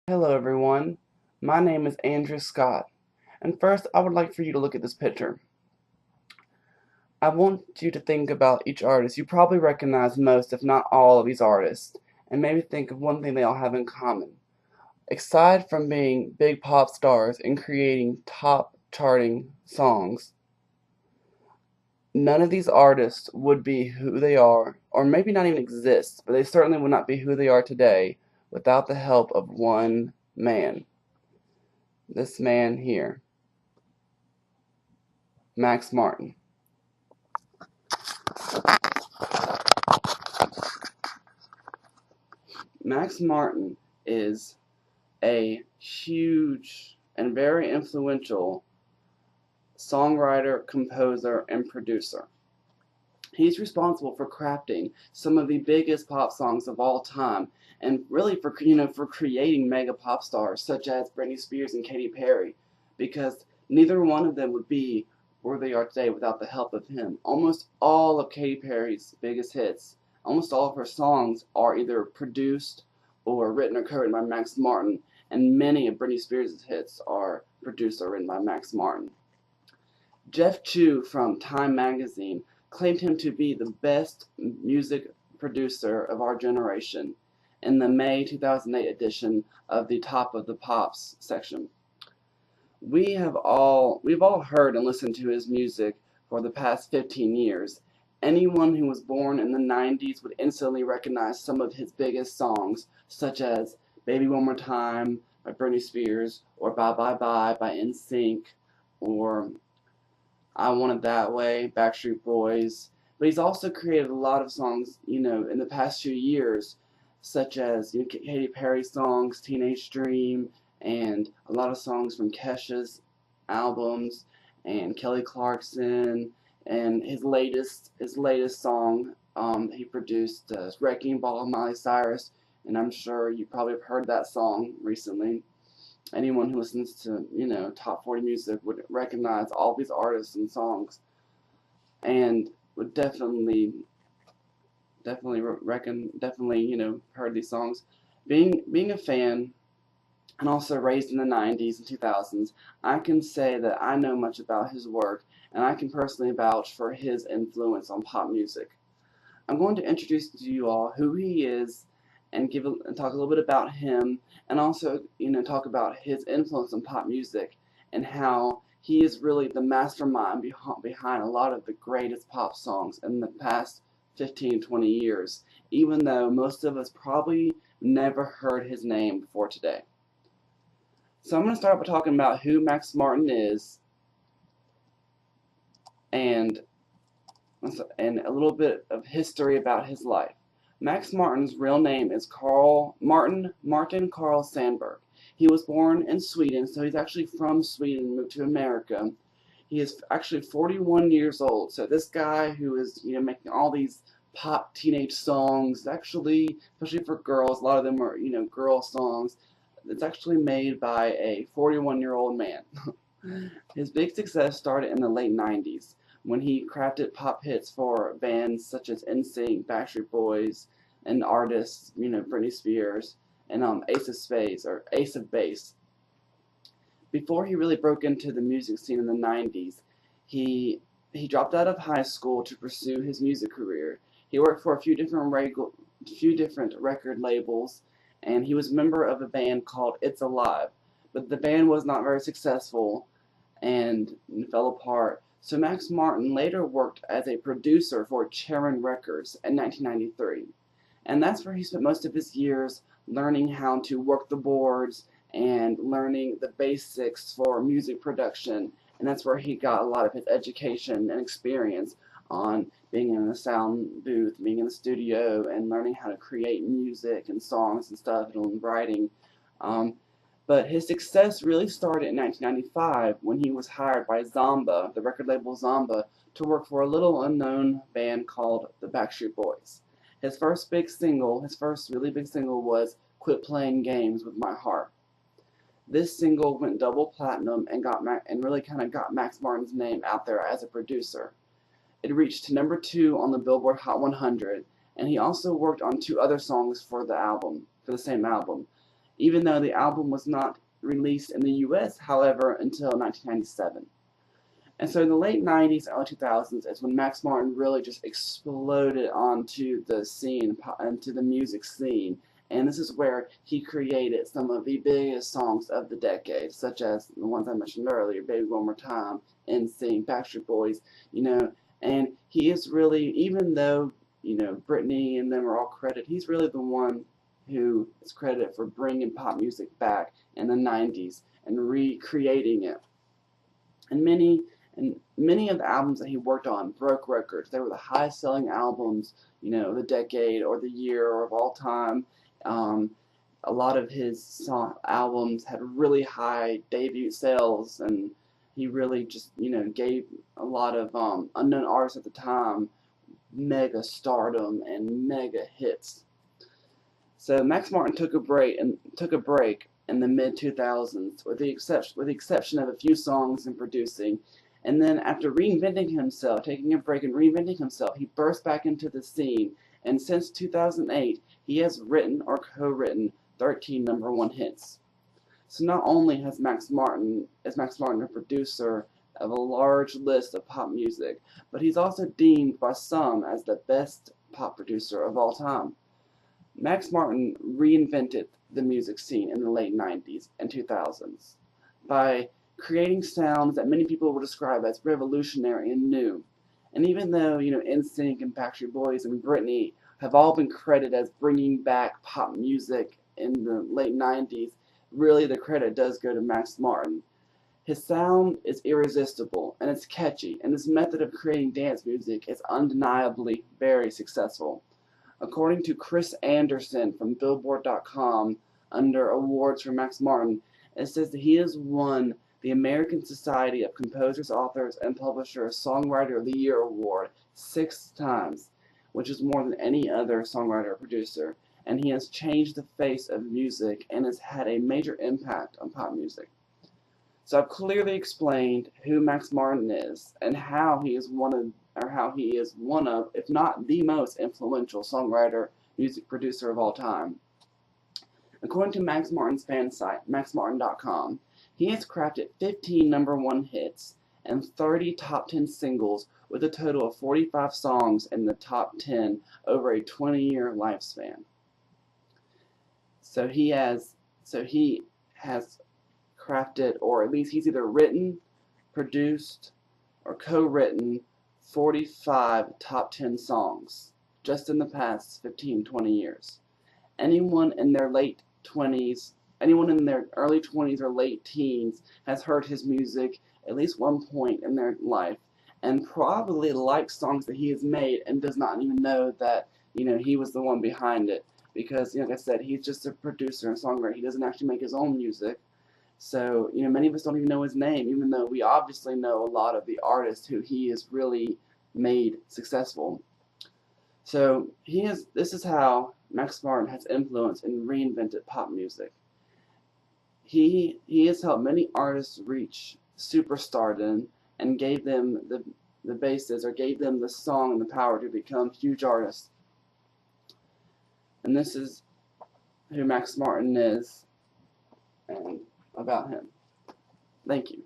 Hello everyone, my name is Andrew Scott, and first I would like for you to look at this picture. I want you to think about each artist. You probably recognize most, if not all, of these artists, and maybe think of one thing they all have in common. Aside from being big pop stars and creating top charting songs, none of these artists would be who they are, or maybe not even exist, but they certainly would not be who they are today without the help of one man. This man here. Max Martin. Max Martin is a huge and very influential songwriter, composer, and producer. He's responsible for crafting some of the biggest pop songs of all time, and really for creating mega pop stars such as Britney Spears and Katy Perry, because neither one of them would be where they are today without the help of him. Almost all of Katy Perry's biggest hits, almost all of her songs are either produced or written or co-written by Max Martin, and many of Britney Spears' hits are produced or written by Max Martin. Jeff Chu from Time magazine claimed him to be the best music producer of our generation in the May 2008 edition of the Top of the Pops section. We've all heard and listened to his music for the past 15 years. Anyone who was born in the 90s would instantly recognize some of his biggest songs, such as Baby One More Time by Britney Spears, or Bye Bye Bye by NSYNC, or I Want It That Way, Backstreet Boys. But he's also created a lot of songs, in the past few years, such as Katy Perry songs, Teenage Dream, and a lot of songs from Kesha's albums, and Kelly Clarkson, and his latest song he produced, Wrecking Ball of Miley Cyrus, and I'm sure you probably have heard that song recently. Anyone who listens to, top 40 music would recognize all these artists and songs, and would definitely heard these songs. Being a fan, and also raised in the 90s and 2000s, I can say that I know much about his work, and I can personally vouch for his influence on pop music. I'm going to introduce to you all who he is, and talk a little bit about him, and also talk about his influence on pop music and how he is really the mastermind behind a lot of the greatest pop songs in the past 15, 20 years, even though most of us probably never heard his name before today. So I'm going to start by talking about who Max Martin is, and a little bit of history about his life. Max Martin's real name is Martin Carl Sandberg. He was born in Sweden, so he's actually from Sweden, moved to America. He is actually 41 years old. So this guy who is making all these pop teenage songs, actually, especially for girls, a lot of them are girl songs. It's actually made by a 41-year-old man. His big success started in the late 90s when he crafted pop hits for bands such as NSYNC, Backstreet Boys, and artists, Britney Spears, and Ace of Spades, or Ace of Base. Before he really broke into the music scene in the 90s, he dropped out of high school to pursue his music career. He worked for a few different record labels, and he was a member of a band called It's Alive. But the band was not very successful and fell apart. So Max Martin later worked as a producer for Charon Records in 1993. And that's where he spent most of his years learning how to work the boards and learning the basics for music production. And that's where he got a lot of his education and experience on being in a sound booth, being in the studio, and learning how to create music and songs and stuff, and writing. But his success really started in 1995 when he was hired by Zomba, the record label Zomba, to work for a little unknown band called the Backstreet Boys. His first really big single was Quit Playing Games with My Heart. This single went double platinum and really kind of got Max Martin's name out there as a producer. It reached to number 2 on the Billboard Hot 100, and he also worked on 2 other songs for the same album. even though the album was not released in the US, however, until 1997. And so in the late 90s, early 2000s is when Max Martin really just exploded onto the scene, into the music scene. And this is where he created some of the biggest songs of the decade, such as the ones I mentioned earlier, Baby One More Time, NSYNC, Backstreet Boys, and he is really, even though, Britney and them are all credited, he's really the one who is credited for bringing pop music back in the 90s and recreating it. And many of the albums that he worked on broke records. They were the highest selling albums, the decade or the year or of all time. A lot of his albums had really high debut sales, and he really just, gave a lot of unknown artists at the time mega stardom and mega hits. So Max Martin took a break in the mid 2000s, with the exception of a few songs and producing. And then after reinventing himself, taking a break and reinventing himself, he burst back into the scene. And since 2008, he has written or co-written 13 #1 hits. So not only is Max Martin a producer of a large list of pop music, but he's also deemed by some as the best pop producer of all time. Max Martin reinvented the music scene in the late 90s and 2000s by creating sounds that many people would describe as revolutionary and new. And even though, NSYNC and Backstreet Boys and Britney have all been credited as bringing back pop music in the late 90s, really the credit does go to Max Martin. His sound is irresistible, and it's catchy, and his method of creating dance music is undeniably very successful. According to Chris Anderson from Billboard.com, under awards for Max Martin, it says that he has won the American Society of Composers, Authors, and Publishers Songwriter of the Year award 6 times, which is more than any other songwriter or producer, and he has changed the face of music and has had a major impact on pop music. So I've clearly explained who Max Martin is and how he is one of, if not the most influential songwriter, music producer of all time. According to Max Martin's fan site, maxmartin.com, he has crafted 15 #1 hits and 30 top 10 singles, with a total of 45 songs in the top 10 over a 20-year lifespan. So he has crafted, or at least he's either written, produced, or co-written 45 top 10 songs just in the past 15-20 years. Anyone in their early 20s or late teens has heard his music at least one point in their life, and probably likes songs that he has made and does not even know that he was the one behind it, because like I said, he's just a producer and songwriter. He doesn't actually make his own music. So, many of us don't even know his name, even though we obviously know a lot of the artists who he has really made successful. So, this is how Max Martin has influenced and reinvented pop music. He has helped many artists reach superstardom and gave them the basis, or gave them the song and the power to become huge artists. And this is who Max Martin is and about him. Thank you.